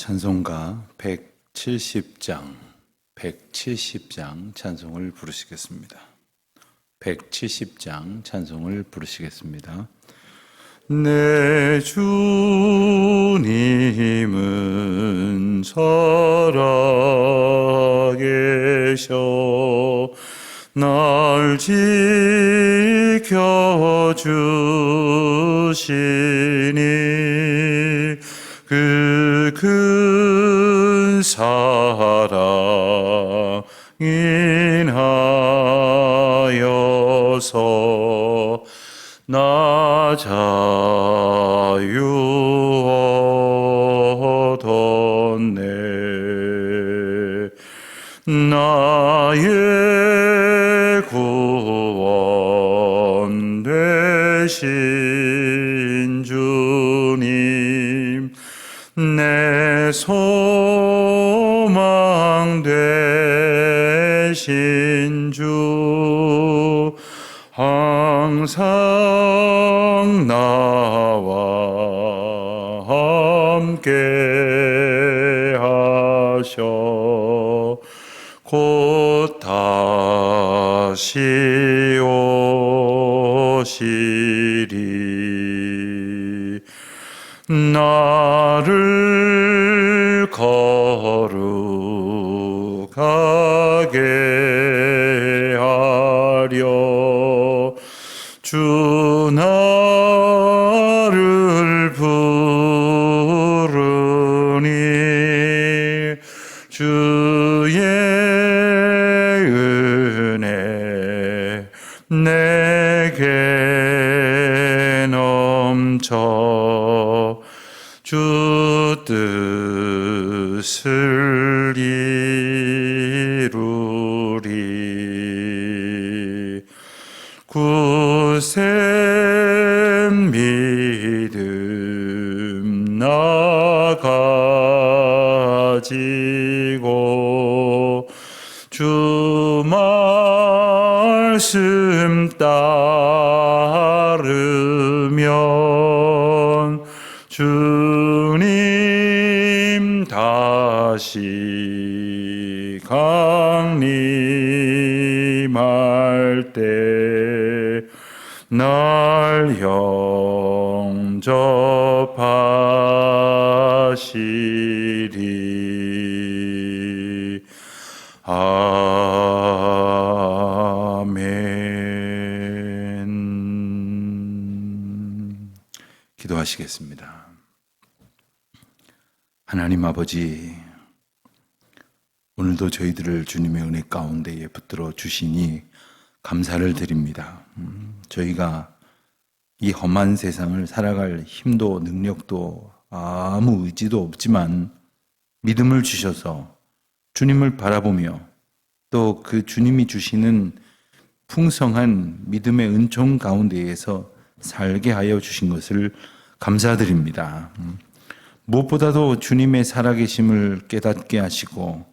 찬송가 170장 찬송을 부르시겠습니다. 170장 찬송을 부르시겠습니다. 내 주님은 살아계셔 날 지켜주시니 그 큰 사랑 인하여서 나 자유 얻었네. 나의 구원 되신 주님, 내 소망 되신 주, 항상 나와 함께 하셔 곧 다시 오시리. 나를 거룩하게 하려 주 나를 부르니 주의 은혜 내게 넘쳐 주 뜻을 이루리. 굳센 믿음 나 가지고 주 말씀 따르면 주님 다시 강림할 때 날 영접하시리. 아멘. 기도하시겠습니다. 하나님 아버지, 오늘도 저희들을 주님의 은혜 가운데에 붙들어 주시니 감사를 드립니다. 저희가 이 험한 세상을 살아갈 힘도 능력도 아무 의지도 없지만 믿음을 주셔서 주님을 바라보며 또 그 주님이 주시는 풍성한 믿음의 은총 가운데에서 살게 하여 주신 것을 감사드립니다. 무엇보다도 주님의 살아계심을 깨닫게 하시고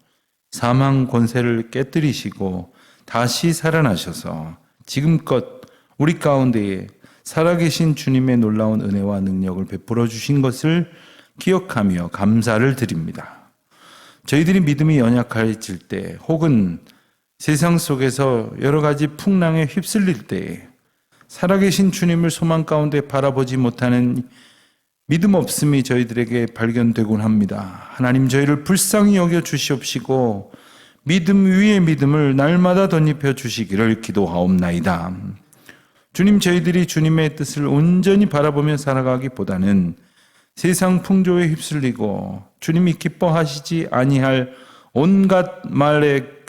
사망 권세를 깨뜨리시고 다시 살아나셔서 지금껏 우리 가운데에 살아계신 주님의 놀라운 은혜와 능력을 베풀어 주신 것을 기억하며 감사를 드립니다. 저희들이 믿음이 연약해질 때 혹은 세상 속에서 여러 가지 풍랑에 휩쓸릴 때에 살아계신 주님을 소망 가운데 바라보지 못하는 믿음 없음이 저희들에게 발견되곤 합니다. 하나님, 저희를 불쌍히 여겨 주시옵시고 믿음 위에 믿음을 날마다 덧입혀 주시기를 기도하옵나이다. 주님, 저희들이 주님의 뜻을 온전히 바라보며 살아가기보다는 세상 풍조에 휩쓸리고 주님이 기뻐하시지 아니할 온갖 말에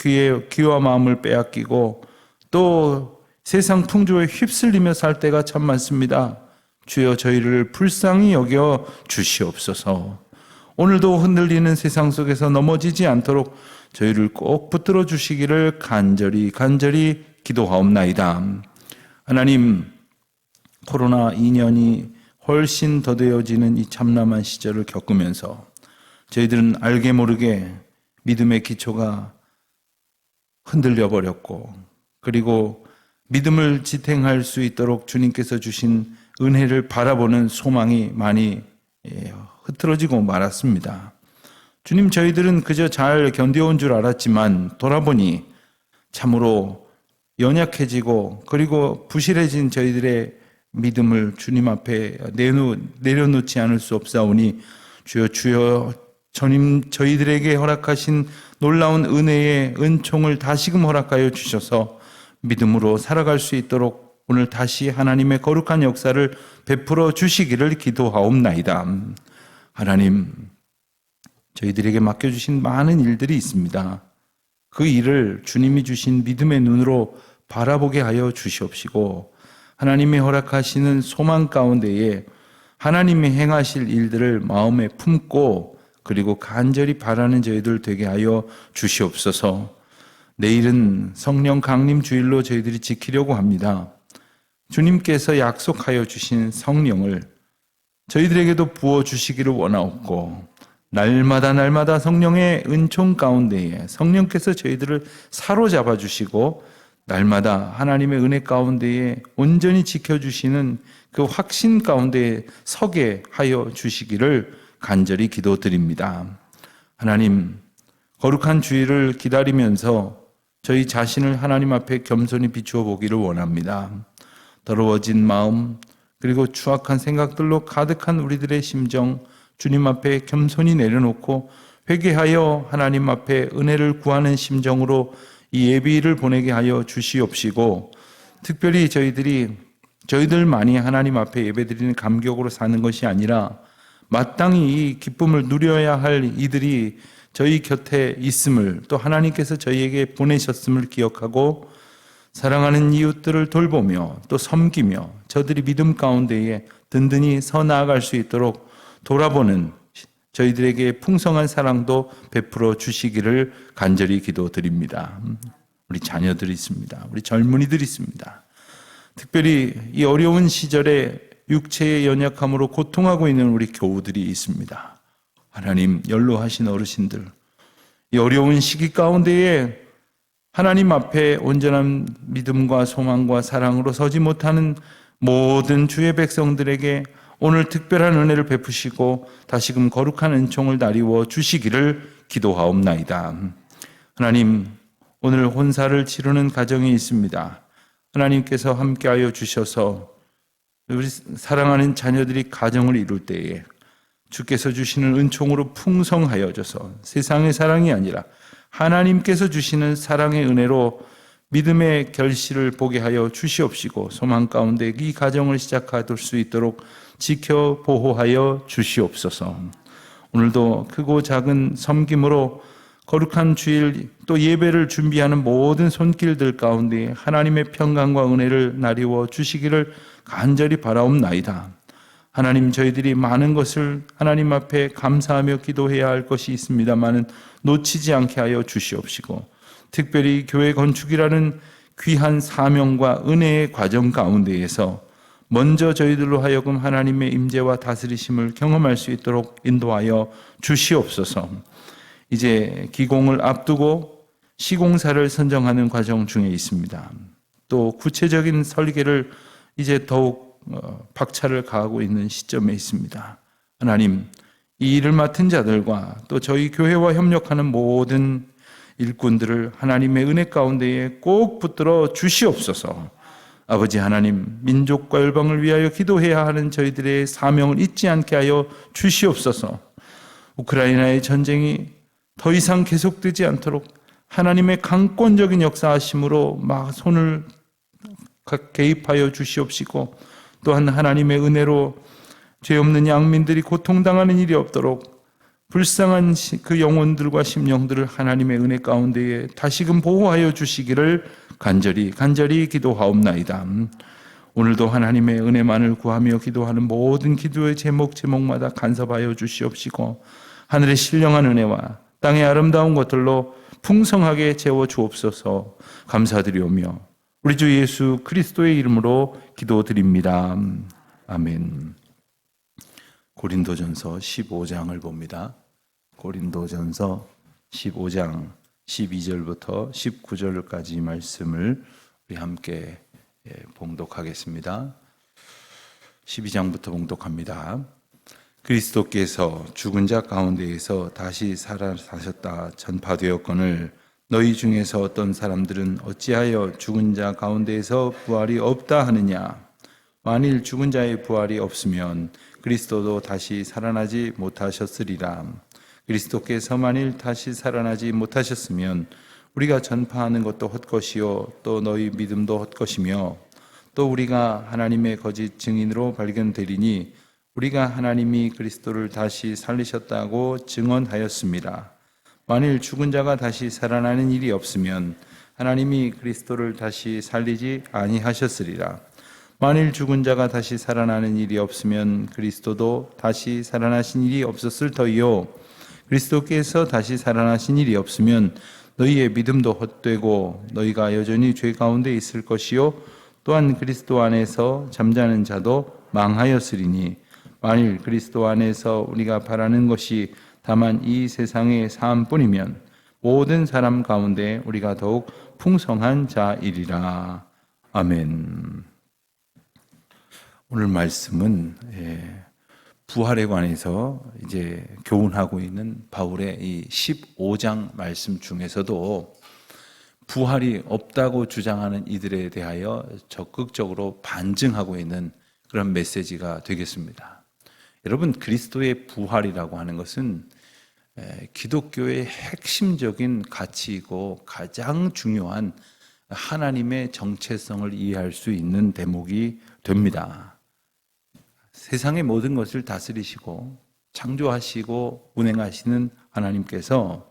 귀와 마음을 빼앗기고 또 세상 풍조에 휩쓸리며 살 때가 참 많습니다. 주여, 저희를 불쌍히 여겨 주시옵소서. 오늘도 흔들리는 세상 속에서 넘어지지 않도록 저희를 꼭 붙들어 주시기를 간절히 기도하옵나이다. 하나님, 코로나 2년이 훨씬 더뎌지는 이 참담한 시절을 겪으면서 저희들은 알게 모르게 믿음의 기초가 흔들려 버렸고, 그리고 믿음을 지탱할 수 있도록 주님께서 주신 은혜를 바라보는 소망이 많이 흐트러지고 말았습니다. 주님, 저희들은 그저 잘 견뎌온 줄 알았지만 돌아보니 참으로 연약해지고 그리고 부실해진 저희들의 믿음을 주님 앞에 내려놓지 않을 수 없사오니 주여, 주여, 저희들에게 허락하신 놀라운 은혜의 은총을 다시금 허락하여 주셔서 믿음으로 살아갈 수 있도록 오늘 다시 하나님의 거룩한 역사를 베풀어 주시기를 기도하옵나이다. 하나님, 저희들에게 맡겨주신 많은 일들이 있습니다. 그 일을 주님이 주신 믿음의 눈으로 바라보게 하여 주시옵시고 하나님이 허락하시는 소망 가운데에 하나님이 행하실 일들을 마음에 품고 그리고 간절히 바라는 저희들 되게 하여 주시옵소서. 내일은 성령 강림 주일로 저희들이 지키려고 합니다. 주님께서 약속하여 주신 성령을 저희들에게도 부어주시기를 원하옵고 날마다 성령의 은총 가운데에 성령께서 저희들을 사로잡아 주시고 날마다 하나님의 은혜 가운데에 온전히 지켜주시는 그 확신 가운데에 서게 하여 주시기를 간절히 기도드립니다. 하나님, 거룩한 주일을 기다리면서 저희 자신을 하나님 앞에 겸손히 비추어 보기를 원합니다. 더러워진 마음 그리고 추악한 생각들로 가득한 우리들의 심정 주님 앞에 겸손히 내려놓고 회개하여 하나님 앞에 은혜를 구하는 심정으로 이 예비일을 보내게 하여 주시옵시고 특별히 저희들만이 하나님 앞에 예배드리는 감격으로 사는 것이 아니라 마땅히 이 기쁨을 누려야 할 이들이 저희 곁에 있음을 또 하나님께서 저희에게 보내셨음을 기억하고 사랑하는 이웃들을 돌보며 또 섬기며 저들이 믿음 가운데에 든든히 서 나아갈 수 있도록 돌아보는 저희들에게 풍성한 사랑도 베풀어 주시기를 간절히 기도드립니다. 우리 자녀들이 있습니다. 우리 젊은이들이 있습니다. 특별히 이 어려운 시절에 육체의 연약함으로 고통하고 있는 우리 교우들이 있습니다. 하나님, 연로하신 어르신들, 이 어려운 시기 가운데에 하나님 앞에 온전한 믿음과 소망과 사랑으로 서지 못하는 모든 주의 백성들에게 오늘 특별한 은혜를 베푸시고 다시금 거룩한 은총을 나리워 주시기를 기도하옵나이다. 하나님, 오늘 혼사를 치르는 가정이 있습니다. 하나님께서 함께하여 주셔서 우리 사랑하는 자녀들이 가정을 이룰 때에 주께서 주시는 은총으로 풍성하여져서 세상의 사랑이 아니라 하나님께서 주시는 사랑의 은혜로 믿음의 결실을 보게 하여 주시옵시고 소망 가운데 이 가정을 시작할 수 있도록 지켜 보호하여 주시옵소서. 오늘도 크고 작은 섬김으로 거룩한 주일 또 예배를 준비하는 모든 손길들 가운데 하나님의 평강과 은혜를 나리워 주시기를 간절히 바라옵나이다. 하나님, 저희들이 많은 것을 하나님 앞에 감사하며 기도해야 할 것이 있습니다마는 놓치지 않게 하여 주시옵시고 특별히 교회 건축이라는 귀한 사명과 은혜의 과정 가운데에서 먼저 저희들로 하여금 하나님의 임재와 다스리심을 경험할 수 있도록 인도하여 주시옵소서. 이제 기공을 앞두고 시공사를 선정하는 과정 중에 있습니다. 또 구체적인 설계를 이제 더욱 박차를 가하고 있는 시점에 있습니다. 하나님, 이 일을 맡은 자들과 또 저희 교회와 협력하는 모든 일꾼들을 하나님의 은혜 가운데에 꼭 붙들어 주시옵소서. 아버지 하나님, 민족과 열방을 위하여 기도해야 하는 저희들의 사명을 잊지 않게 하여 주시옵소서. 우크라이나의 전쟁이 더 이상 계속되지 않도록 하나님의 강권적인 역사하심으로 막 손을 개입하여 주시옵시고 또한 하나님의 은혜로 죄 없는 양민들이 고통당하는 일이 없도록 불쌍한 그 영혼들과 심령들을 하나님의 은혜 가운데에 다시금 보호하여 주시기를 간절히 기도하옵나이다. 오늘도 하나님의 은혜만을 구하며 기도하는 모든 기도의 제목마다 간섭하여 주시옵시고 하늘의 신령한 은혜와 땅의 아름다운 것들로 풍성하게 채워 주옵소서. 감사드리오며 우리 주 예수 그리스도의 이름으로 기도드립니다. 아멘. 고린도전서 15장을 봅니다. 고린도전서 15장 12절부터 19절까지 말씀을 우리 함께 봉독하겠습니다. 12장부터 봉독합니다. 그리스도께서 죽은 자 가운데에서 다시 살아나셨다 전파되었거늘 너희 중에서 어떤 사람들은 어찌하여 죽은 자 가운데에서 부활이 없다 하느냐. 만일 죽은 자의 부활이 없으면 그리스도도 다시 살아나지 못하셨으리라. 그리스도께서 만일 다시 살아나지 못하셨으면 우리가 전파하는 것도 헛것이요 또 너희 믿음도 헛것이며 또 우리가 하나님의 거짓 증인으로 발견되리니 우리가 하나님이 그리스도를 다시 살리셨다고 증언하였습니다. 만일 죽은 자가 다시 살아나는 일이 없으면 하나님이 그리스도를 다시 살리지 아니하셨으리라. 만일 죽은 자가 다시 살아나는 일이 없으면 그리스도도 다시 살아나신 일이 없었을 터이요 그리스도께서 다시 살아나신 일이 없으면 너희의 믿음도 헛되고 너희가 여전히 죄 가운데 있을 것이요 또한 그리스도 안에서 잠자는 자도 망하였으리니 만일 그리스도 안에서 우리가 바라는 것이 다만 이 세상의 삶뿐이면 모든 사람 가운데 우리가 더욱 풍성한 자이리라. 아멘. 오늘 말씀은 부활에 관해서 이제 교훈하고 있는 바울의 이 15장 말씀 중에서도 부활이 없다고 주장하는 이들에 대하여 적극적으로 반증하고 있는 그런 메시지가 되겠습니다. 여러분, 그리스도의 부활이라고 하는 것은 기독교의 핵심적인 가치이고 가장 중요한 하나님의 정체성을 이해할 수 있는 대목이 됩니다. 세상의 모든 것을 다스리시고 창조하시고 운행하시는 하나님께서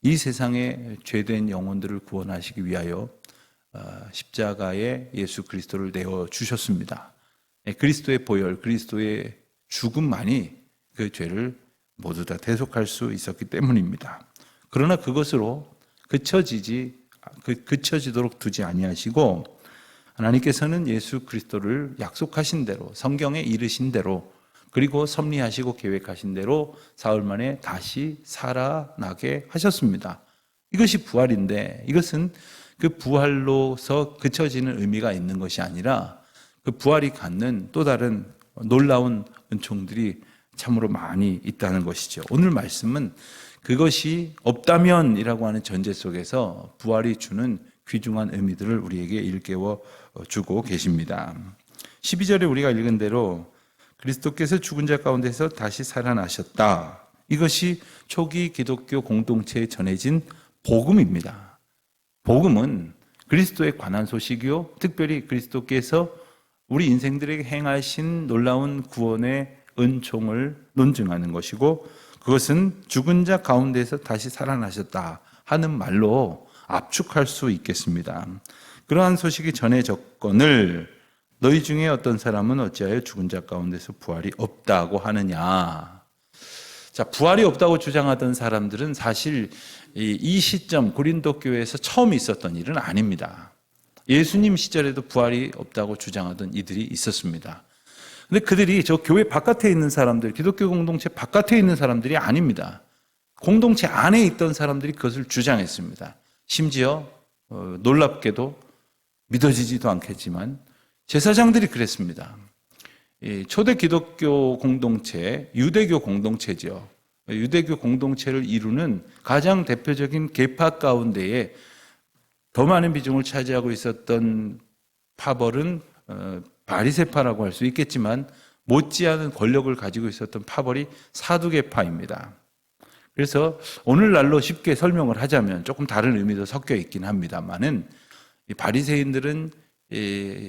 이 세상의 죄된 영혼들을 구원하시기 위하여 십자가에 예수 그리스도를 내어주셨습니다. 그리스도의 보혈, 그리스도의 죽음만이 그 죄를 모두 다 대속할 수 있었기 때문입니다. 그러나 그것으로 그쳐지도록 두지 아니하시고 하나님께서는 예수 그리스도를 약속하신 대로 성경에 이르신 대로 그리고 섭리하시고 계획하신 대로 사흘 만에 다시 살아나게 하셨습니다. 이것이 부활인데 이것은 그 부활로서 그쳐지는 의미가 있는 것이 아니라 그 부활이 갖는 또 다른 놀라운 은총들이 참으로 많이 있다는 것이죠. 오늘 말씀은 그것이 없다면이라고 하는 전제 속에서 부활이 주는 귀중한 의미들을 우리에게 일깨워 주고 계십니다. 12절에 우리가 읽은 대로 그리스도께서 죽은 자 가운데서 다시 살아나셨다. 이것이 초기 기독교 공동체에 전해진 복음입니다. 복음은 그리스도에 관한 소식이요, 특별히 그리스도께서 우리 인생들에게 행하신 놀라운 구원의 은총을 논증하는 것이고 그것은 죽은 자 가운데서 다시 살아나셨다 하는 말로 압축할 수 있겠습니다. 그러한 소식이 전해졌거늘 너희 중에 어떤 사람은 어찌하여 죽은 자 가운데서 부활이 없다고 하느냐. 자, 부활이 없다고 주장하던 사람들은 사실 이 시점 고린도 교회에서 처음 있었던 일은 아닙니다. 예수님 시절에도 부활이 없다고 주장하던 이들이 있었습니다. 근데 그들이 저 교회 바깥에 있는 사람들, 기독교 공동체 바깥에 있는 사람들이 아닙니다. 공동체 안에 있던 사람들이 그것을 주장했습니다. 심지어 놀랍게도 믿어지지도 않겠지만 제사장들이 그랬습니다. 초대 기독교 공동체, 유대교 공동체죠. 유대교 공동체를 이루는 가장 대표적인 계파 가운데에 더 많은 비중을 차지하고 있었던 파벌은 바리새파라고 할 수 있겠지만 못지않은 권력을 가지고 있었던 파벌이 사두개파입니다. 그래서 오늘날로 쉽게 설명을 하자면 조금 다른 의미도 섞여 있긴 합니다만은 이 바리새인들은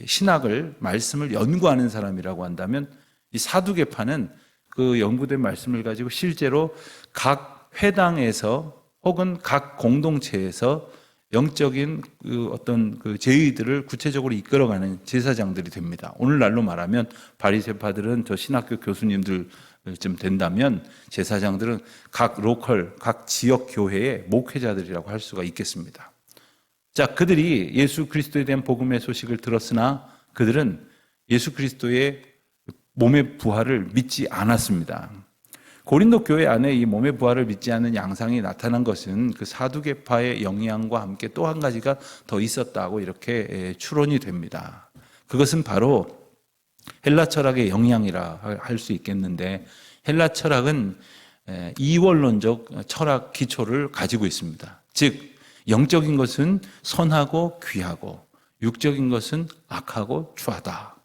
신학을 말씀을 연구하는 사람이라고 한다면 이 사두개파는 그 연구된 말씀을 가지고 실제로 각 회당에서 혹은 각 공동체에서 영적인 그 어떤 그 제의들을 구체적으로 이끌어가는 제사장들이 됩니다. 오늘날로 말하면 바리새파들은 저 신학교 교수님들쯤 된다면 제사장들은 각 로컬, 각 지역 교회의 목회자들이라고 할 수가 있겠습니다. 자, 그들이 예수 그리스도에 대한 복음의 소식을 들었으나 그들은 예수 그리스도의 몸의 부활을 믿지 않았습니다. 고린도 교회 안에 이 몸의 부활을 믿지 않는 양상이 나타난 것은 그 사두개파의 영향과 함께 또 한 가지가 더 있었다고 이렇게 추론이 됩니다. 그것은 바로 헬라 철학의 영향이라 할 수 있겠는데 헬라 철학은 이원론적 철학 기초를 가지고 있습니다. 즉 영적인 것은 선하고 귀하고 육적인 것은 악하고 추하다.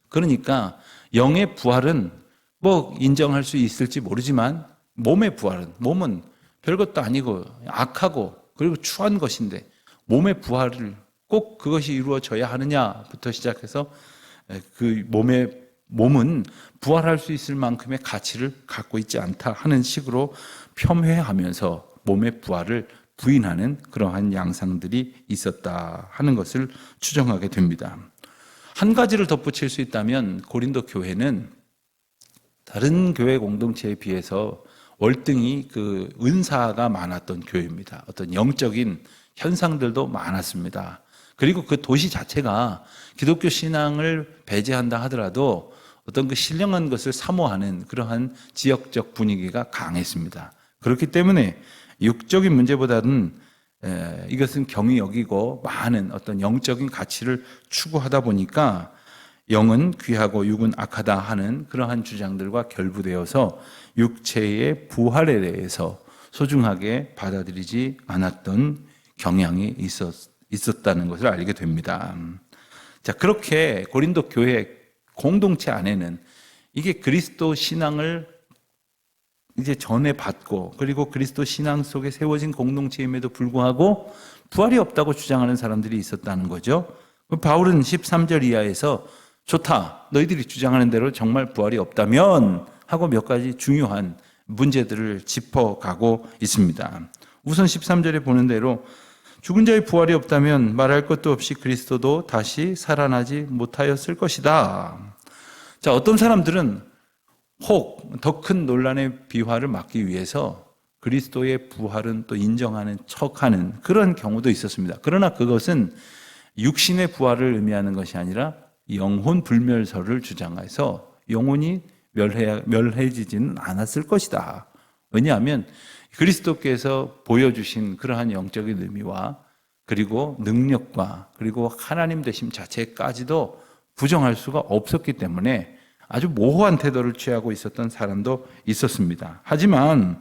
그러니까 영의 부활은 뭐 인정할 수 있을지 모르지만 몸의 부활은, 몸은 별것도 아니고 악하고 그리고 추한 것인데 몸의 부활을 꼭 그것이 이루어져야 하느냐부터 시작해서 그 몸은 부활할 수 있을 만큼의 가치를 갖고 있지 않다 하는 식으로 폄훼하면서 몸의 부활을 부인하는 그러한 양상들이 있었다 하는 것을 추정하게 됩니다. 한 가지를 덧붙일 수 있다면 고린도 교회는 다른 교회 공동체에 비해서 월등히 그 은사가 많았던 교회입니다. 어떤 영적인 현상들도 많았습니다. 그리고 그 도시 자체가 기독교 신앙을 배제한다 하더라도 어떤 그 신령한 것을 사모하는 그러한 지역적 분위기가 강했습니다. 그렇기 때문에 육적인 문제보다는 이것은 경히 여기고 많은 어떤 영적인 가치를 추구하다 보니까 영은 귀하고 육은 악하다 하는 그러한 주장들과 결부되어서 육체의 부활에 대해서 소중하게 받아들이지 않았던 경향이 있었다는 것을 알게 됩니다. 자, 그렇게 고린도 교회 공동체 안에는 이게 그리스도 신앙을 이제 전에 받고 그리고 그리스도 신앙 속에 세워진 공동체임에도 불구하고 부활이 없다고 주장하는 사람들이 있었다는 거죠. 바울은 13절 이하에서 좋다, 너희들이 주장하는 대로 정말 부활이 없다면 하고 몇 가지 중요한 문제들을 짚어가고 있습니다. 우선 13절에 보는 대로 죽은 자의 부활이 없다면 말할 것도 없이 그리스도도 다시 살아나지 못하였을 것이다. 자, 어떤 사람들은 혹 더 큰 논란의 비화를 막기 위해서 그리스도의 부활은 또 인정하는 척하는 그런 경우도 있었습니다. 그러나 그것은 육신의 부활을 의미하는 것이 아니라 영혼 불멸설을 주장해서 영혼이 멸해지지는 않았을 것이다. 왜냐하면 그리스도께서 보여주신 그러한 영적인 의미와 그리고 능력과 그리고 하나님 되심 자체까지도 부정할 수가 없었기 때문에 아주 모호한 태도를 취하고 있었던 사람도 있었습니다. 하지만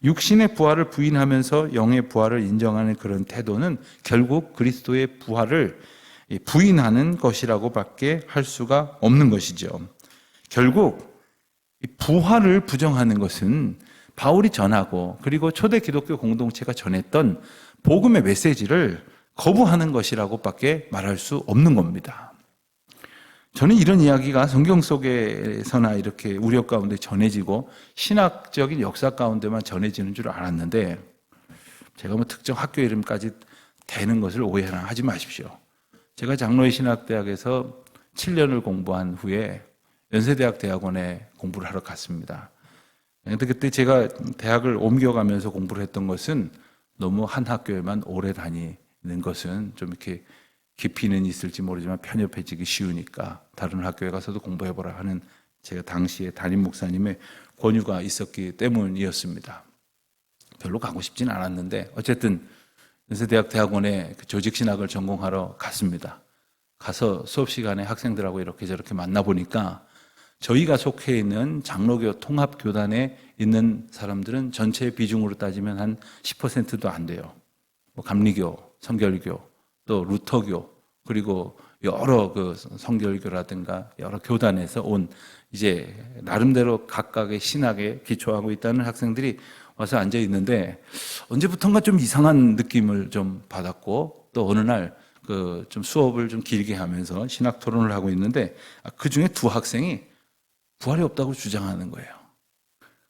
육신의 부활을 부인하면서 영의 부활을 인정하는 그런 태도는 결국 그리스도의 부활을 부인하는 것이라고밖에 할 수가 없는 것이죠. 결국 부활을 부정하는 것은 바울이 전하고 그리고 초대 기독교 공동체가 전했던 복음의 메시지를 거부하는 것이라고밖에 말할 수 없는 겁니다. 저는 이런 이야기가 성경 속에서나 이렇게 우려 가운데 전해지고 신학적인 역사 가운데만 전해지는 줄 알았는데 제가 뭐 특정 학교 이름까지 대는 것을 오해나 하지 마십시오. 제가 장로의 신학대학에서 7년을 공부한 후에 연세대학 대학원에 공부를 하러 갔습니다. 그런데 그때 제가 대학을 옮겨가면서 공부를 했던 것은 너무 한 학교에만 오래 다니는 것은 좀 이렇게 깊이는 있을지 모르지만 편협해지기 쉬우니까 다른 학교에 가서도 공부해보라 하는 제가 당시에 담임 목사님의 권유가 있었기 때문이었습니다. 별로 가고 싶진 않았는데 어쨌든 연세대학 대학원에 조직신학을 전공하러 갔습니다. 가서 수업 시간에 학생들하고 이렇게 저렇게 만나보니까 저희가 속해 있는 장로교 통합교단에 있는 사람들은 전체 비중으로 따지면 한 10%도 안 돼요. 뭐 감리교, 성결교, 또 루터교, 그리고 여러 그 성결교라든가 여러 교단에서 온 이제 나름대로 각각의 신학에 기초하고 있다는 학생들이 와서 앉아 있는데 언제부턴가 좀 이상한 느낌을 좀 받았고 또 어느 날 그 좀 수업을 좀 길게 하면서 신학 토론을 하고 있는데 그 중에 두 학생이 부활이 없다고 주장하는 거예요.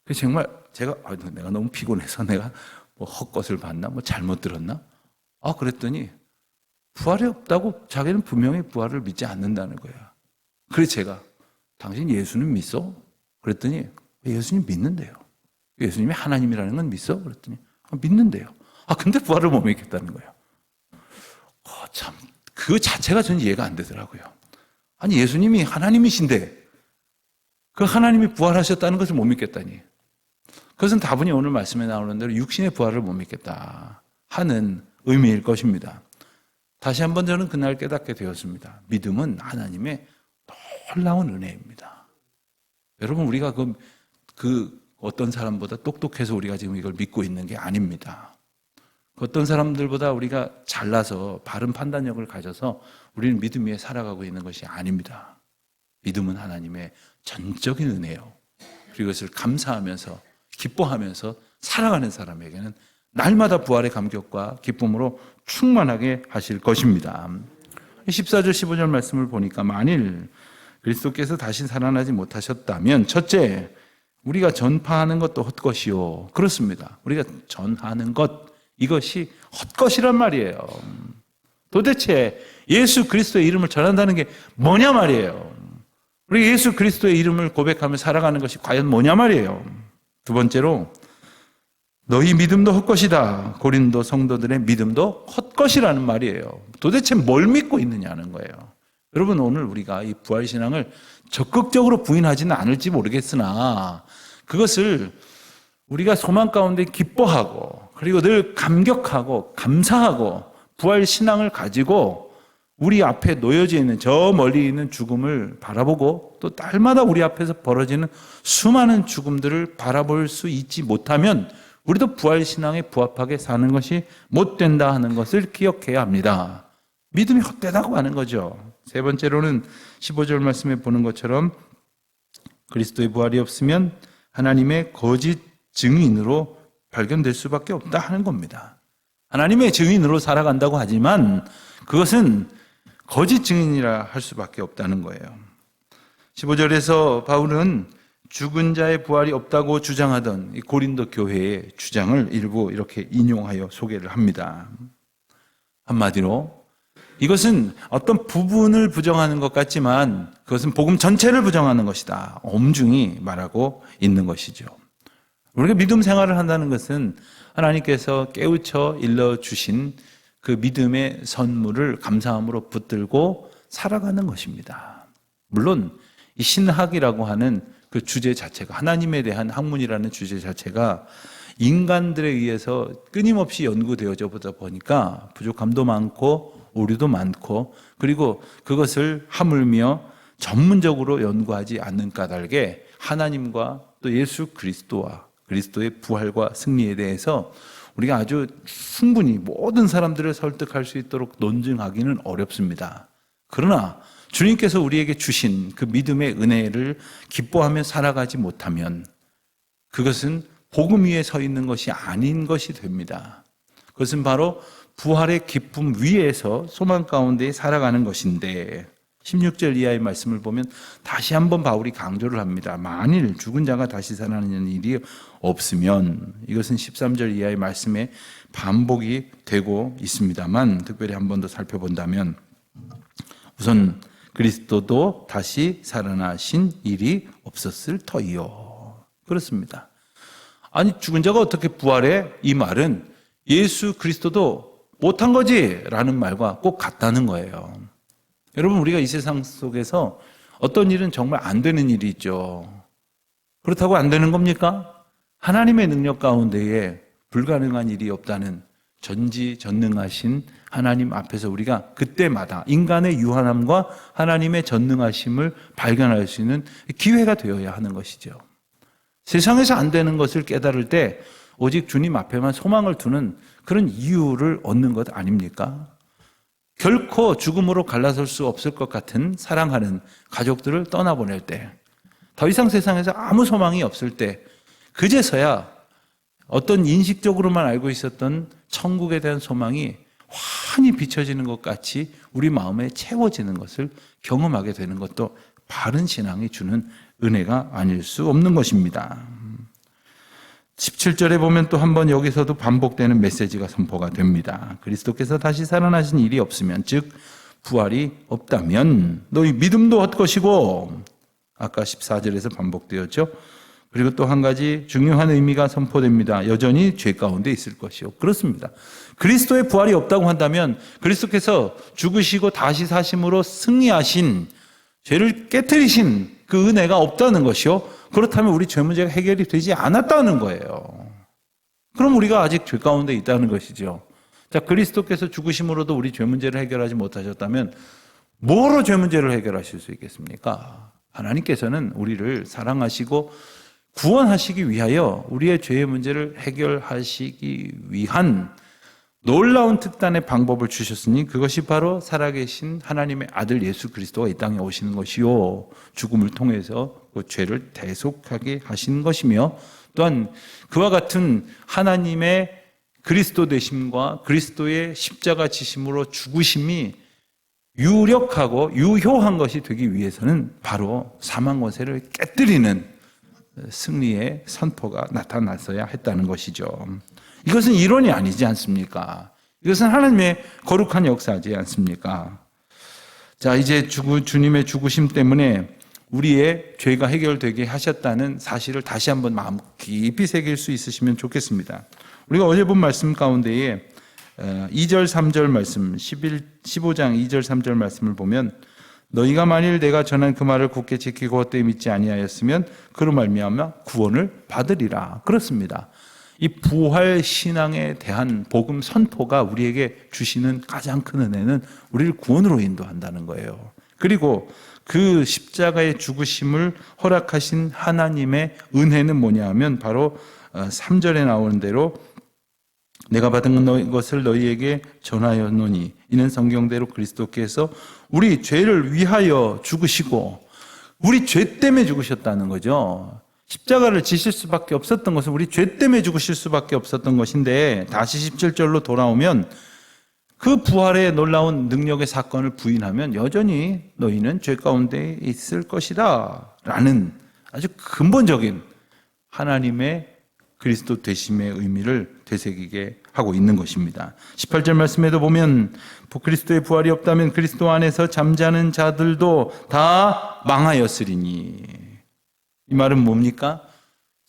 그래서 정말 제가 내가 너무 피곤해서 내가 뭐 헛것을 봤나 뭐 잘못 들었나 그랬더니 부활이 없다고 자기는 분명히 부활을 믿지 않는다는 거예요. 그래서 제가 당신 예수는 믿어? 그랬더니 예수님 믿는데요. 예수님이 하나님이라는 건 믿어? 그랬더니 믿는데요. 근데 부활을 못 믿겠다는 거예요. 참, 그 자체가 전 이해가 안 되더라고요. 아니 예수님이 하나님이신데 그 하나님이 부활하셨다는 것을 못 믿겠다니. 그것은 다분히 오늘 말씀에 나오는 대로 육신의 부활을 못 믿겠다 하는 의미일 것입니다. 다시 한번 저는 그날 깨닫게 되었습니다. 믿음은 하나님의 놀라운 은혜입니다. 여러분 우리가 그 어떤 사람보다 똑똑해서 우리가 지금 이걸 믿고 있는 게 아닙니다. 어떤 사람들보다 우리가 잘나서 바른 판단력을 가져서 우리는 믿음 위에 살아가고 있는 것이 아닙니다. 믿음은 하나님의 전적인 은혜요. 그리고 이것을 감사하면서 기뻐하면서 살아가는 사람에게는 날마다 부활의 감격과 기쁨으로 충만하게 하실 것입니다. 14절 15절 말씀을 보니까 만일 그리스도께서 다시 살아나지 못하셨다면 첫째, 우리가 전파하는 것도 헛것이요. 그렇습니다. 우리가 전하는 것, 이것이 헛것이란 말이에요. 도대체 예수 그리스도의 이름을 전한다는 게 뭐냐 말이에요. 우리 예수 그리스도의 이름을 고백하며 살아가는 것이 과연 뭐냐 말이에요. 두 번째로 너희 믿음도 헛것이다. 고린도 성도들의 믿음도 헛것이라는 말이에요. 도대체 뭘 믿고 있느냐는 거예요. 여러분, 오늘 우리가 이 부활신앙을 적극적으로 부인하지는 않을지 모르겠으나 그것을 우리가 소망 가운데 기뻐하고 그리고 늘 감격하고 감사하고 부활신앙을 가지고 우리 앞에 놓여져 있는 저 멀리 있는 죽음을 바라보고 또 날마다 우리 앞에서 벌어지는 수많은 죽음들을 바라볼 수 있지 못하면 우리도 부활신앙에 부합하게 사는 것이 못 된다 하는 것을 기억해야 합니다. 믿음이 헛되다고 하는 거죠. 세 번째로는 15절 말씀에 보는 것처럼 그리스도의 부활이 없으면 하나님의 거짓 증인으로 발견될 수밖에 없다 하는 겁니다. 하나님의 증인으로 살아간다고 하지만 그것은 거짓 증인이라 할 수밖에 없다는 거예요. 15절에서 바울은 죽은 자의 부활이 없다고 주장하던 이 고린도 교회의 주장을 일부 이렇게 인용하여 소개를 합니다. 한마디로 이것은 어떤 부분을 부정하는 것 같지만 그것은 복음 전체를 부정하는 것이다. 엄중히 말하고 있는 것이죠. 우리가 믿음 생활을 한다는 것은 하나님께서 깨우쳐 일러주신 그 믿음의 선물을 감사함으로 붙들고 살아가는 것입니다. 물론 이 신학이라고 하는 그 주제 자체가, 하나님에 대한 학문이라는 주제 자체가 인간들에 의해서 끊임없이 연구되어져 보다 보니까 부족함도 많고 오류도 많고 그리고 그것을 하물며 전문적으로 연구하지 않는 까닭에 하나님과 또 예수 그리스도와 그리스도의 부활과 승리에 대해서 우리가 아주 충분히 모든 사람들을 설득할 수 있도록 논증하기는 어렵습니다. 그러나 주님께서 우리에게 주신 그 믿음의 은혜를 기뻐하며 살아가지 못하면 그것은 복음 위에 서 있는 것이 아닌 것이 됩니다. 그것은 바로 부활의 기쁨 위에서 소망 가운데 살아가는 것인데 16절 이하의 말씀을 보면 다시 한번 바울이 강조를 합니다. 만일 죽은 자가 다시 살아나는 일이 없으면, 이것은 13절 이하의 말씀에 반복이 되고 있습니다만 특별히 한 번 더 살펴본다면 우선 그리스도도 다시 살아나신 일이 없었을 터이요. 그렇습니다. 아니 죽은 자가 어떻게 부활해? 이 말은 예수 그리스도도 못한 거지 라는 말과 꼭 같다는 거예요. 여러분, 우리가 이 세상 속에서 어떤 일은 정말 안 되는 일이 있죠. 그렇다고 안 되는 겁니까? 하나님의 능력 가운데에 불가능한 일이 없다는 전지전능하신 하나님 앞에서 우리가 그때마다 인간의 유한함과 하나님의 전능하심을 발견할 수 있는 기회가 되어야 하는 것이죠. 세상에서 안 되는 것을 깨달을 때 오직 주님 앞에만 소망을 두는 그런 이유를 얻는 것 아닙니까? 결코 죽음으로 갈라설 수 없을 것 같은 사랑하는 가족들을 떠나보낼 때, 더 이상 세상에서 아무 소망이 없을 때, 그제서야 어떤 인식적으로만 알고 있었던 천국에 대한 소망이 환히 비춰지는 것 같이 우리 마음에 채워지는 것을 경험하게 되는 것도 바른 신앙이 주는 은혜가 아닐 수 없는 것입니다. 17절에 보면 또 한 번 여기서도 반복되는 메시지가 선포가 됩니다. 그리스도께서 다시 살아나신 일이 없으면, 즉 부활이 없다면 너희 믿음도 헛것이고, 아까 14절에서 반복되었죠. 그리고 또 한 가지 중요한 의미가 선포됩니다. 여전히 죄 가운데 있을 것이요. 그렇습니다. 그리스도의 부활이 없다고 한다면 그리스도께서 죽으시고 다시 사심으로 승리하신, 죄를 깨뜨리신 그 은혜가 없다는 것이요. 그렇다면 우리 죄 문제가 해결이 되지 않았다는 거예요. 그럼 우리가 아직 죄 가운데 있다는 것이죠. 자, 그리스도께서 죽으심으로도 우리 죄 문제를 해결하지 못하셨다면 뭐로 죄 문제를 해결하실 수 있겠습니까? 하나님께서는 우리를 사랑하시고 구원하시기 위하여 우리의 죄의 문제를 해결하시기 위한 놀라운 특단의 방법을 주셨으니 그것이 바로 살아계신 하나님의 아들 예수 그리스도가 이 땅에 오시는 것이요, 죽음을 통해서 그 죄를 대속하게 하신 것이며, 또한 그와 같은 하나님의 그리스도 되심과 그리스도의 십자가 지심으로 죽으심이 유력하고 유효한 것이 되기 위해서는 바로 사망 권세를 깨뜨리는 승리의 선포가 나타났어야 했다는 것이죠. 이것은 이론이 아니지 않습니까? 이것은 하나님의 거룩한 역사지 않습니까? 자, 이제 주님의 죽으심 때문에 우리의 죄가 해결되게 하셨다는 사실을 다시 한번 마음 깊이 새길 수 있으시면 좋겠습니다. 우리가 어제 본 말씀 가운데에 2절 3절 말씀, 15장 2절 3절 말씀을 보면, 너희가 만일 내가 전한 그 말을 굳게 지키고 헛되이 믿지 아니하였으면 그로 말미암아 구원을 받으리라. 그렇습니다. 이 부활 신앙에 대한 복음 선포가 우리에게 주시는 가장 큰 은혜는 우리를 구원으로 인도한다는 거예요. 그리고 그 십자가의 죽으심을 허락하신 하나님의 은혜는 뭐냐 하면 바로 3절에 나오는 대로 내가 받은 것을 너희에게 전하였노니 이는 성경대로 그리스도께서 우리 죄를 위하여 죽으시고, 우리 죄 때문에 죽으셨다는 거죠. 십자가를 지실 수밖에 없었던 것은 우리 죄 때문에 죽으실 수밖에 없었던 것인데, 다시 17절로 돌아오면 그 부활의 놀라운 능력의 사건을 부인하면 여전히 너희는 죄 가운데 있을 것이다 라는 아주 근본적인 하나님의 그리스도 되심의 의미를 되새기게 하고 있는 것입니다. 18절 말씀에도 보면 그리스도의 부활이 없다면 그리스도 안에서 잠자는 자들도 다 망하였으리니, 이 말은 뭡니까?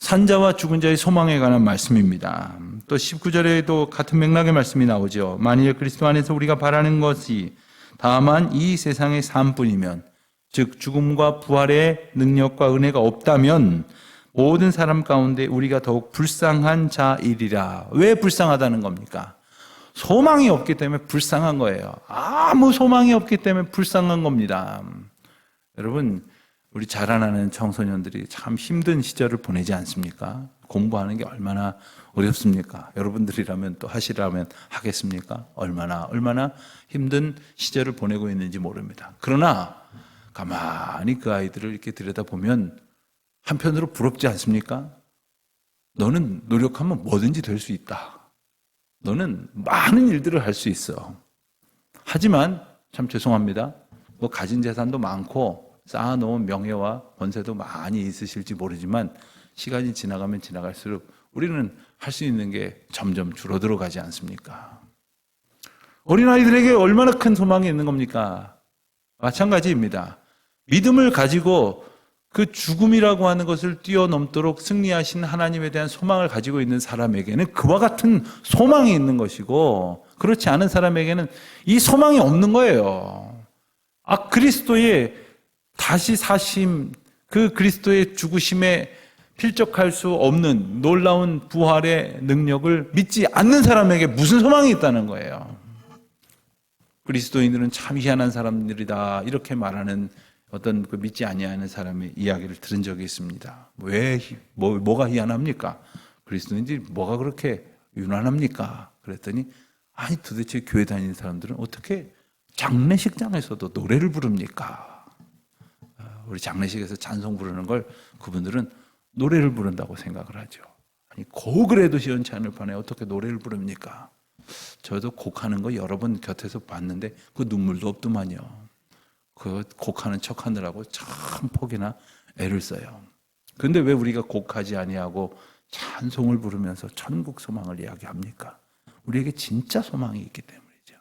산자와 죽은 자의 소망에 관한 말씀입니다. 또 19절에도 같은 맥락의 말씀이 나오죠. 만일 그리스도 안에서 우리가 바라는 것이 다만 이 세상의 삶뿐이면, 즉 죽음과 부활의 능력과 은혜가 없다면 모든 사람 가운데 우리가 더욱 불쌍한 자이리라. 왜 불쌍하다는 겁니까? 소망이 없기 때문에 불쌍한 거예요. 아무 소망이 없기 때문에 불쌍한 겁니다. 여러분, 우리 자라나는 청소년들이 참 힘든 시절을 보내지 않습니까? 공부하는 게 얼마나 어렵습니까? 여러분들이라면 또 하시라면 하겠습니까? 얼마나 힘든 시절을 보내고 있는지 모릅니다. 그러나 가만히 그 아이들을 이렇게 들여다보면 한편으로 부럽지 않습니까? 너는 노력하면 뭐든지 될 수 있다. 너는 많은 일들을 할 수 있어. 하지만 참 죄송합니다. 뭐 가진 재산도 많고 쌓아놓은 명예와 권세도 많이 있으실지 모르지만 시간이 지나가면 지나갈수록 우리는 할 수 있는 게 점점 줄어들어 가지 않습니까? 어린아이들에게 얼마나 큰 소망이 있는 겁니까? 마찬가지입니다. 믿음을 가지고 그 죽음이라고 하는 것을 뛰어넘도록 승리하신 하나님에 대한 소망을 가지고 있는 사람에게는 그와 같은 소망이 있는 것이고, 그렇지 않은 사람에게는 이 소망이 없는 거예요. 그리스도의 다시 사심, 그 그리스도의 죽으심에 필적할 수 없는 놀라운 부활의 능력을 믿지 않는 사람에게 무슨 소망이 있다는 거예요. 그리스도인들은 참 희한한 사람들이다, 이렇게 말하는 어떤 그 믿지 아니하는 사람의 이야기를 들은 적이 있습니다. 뭐가 희한합니까? 그리스도인들이 뭐가 그렇게 유난합니까? 그랬더니 아니 도대체 교회 다니는 사람들은 어떻게 장례식장에서도 노래를 부릅니까? 우리 장례식에서 찬송 부르는 걸 그분들은 노래를 부른다고 생각을 하죠. 아니 곡을 시원치 않을 판에 어떻게 노래를 부릅니까? 저도 곡하는 거 여러 번 곁에서 봤는데 그 눈물도 없더만요. 그 곡하는 척하느라고 참 폭이나 애를 써요. 그런데 왜 우리가 곡하지 아니하고 찬송을 부르면서 천국 소망을 이야기합니까? 우리에게 진짜 소망이 있기 때문이죠.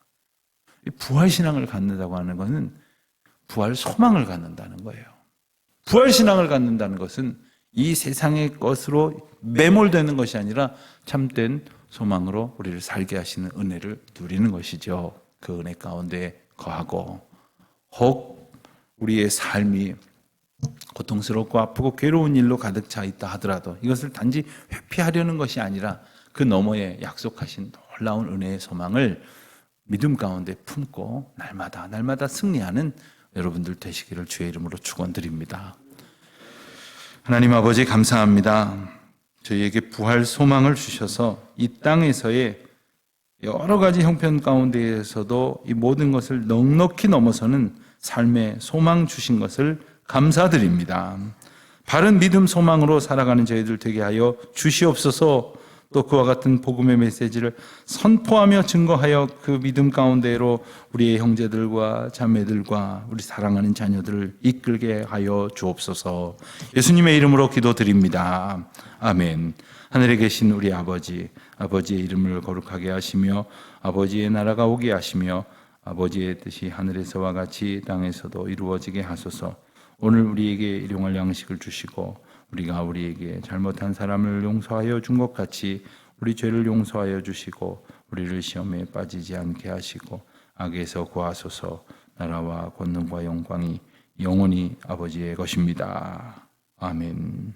부활 신앙을 갖는다고 하는 것은 부활 소망을 갖는다는 거예요. 부활 신앙을 갖는다는 것은 이 세상의 것으로 매몰되는 것이 아니라 참된 소망으로 우리를 살게 하시는 은혜를 누리는 것이죠. 그 은혜 가운데 거하고, 혹 우리의 삶이 고통스럽고 아프고 괴로운 일로 가득 차 있다 하더라도 이것을 단지 회피하려는 것이 아니라 그 너머에 약속하신 놀라운 은혜의 소망을 믿음 가운데 품고 날마다 승리하는 여러분들 되시기를 주의 이름으로 축원드립니다. 하나님 아버지 감사합니다. 저희에게 부활 소망을 주셔서 이 땅에서의 여러 가지 형편 가운데에서도 이 모든 것을 넉넉히 넘어서는 삶의 소망 주신 것을 감사드립니다. 바른 믿음 소망으로 살아가는 저희들 되게 하여 주시옵소서. 또 그와 같은 복음의 메시지를 선포하며 증거하여 그 믿음 가운데로 우리의 형제들과 자매들과 우리 사랑하는 자녀들을 이끌게 하여 주옵소서. 예수님의 이름으로 기도드립니다. 아멘. 하늘에 계신 우리 아버지, 아버지의 이름을 거룩하게 하시며 아버지의 나라가 오게 하시며 아버지의 뜻이 하늘에서와 같이 땅에서도 이루어지게 하소서. 오늘 우리에게 일용할 양식을 주시고 우리가 우리에게 잘못한 사람을 용서하여 준 것 같이 우리 죄를 용서하여 주시고 우리를 시험에 빠지지 않게 하시고 악에서 구하소서. 나라와 권능과 영광이 영원히 아버지의 것입니다. 아멘.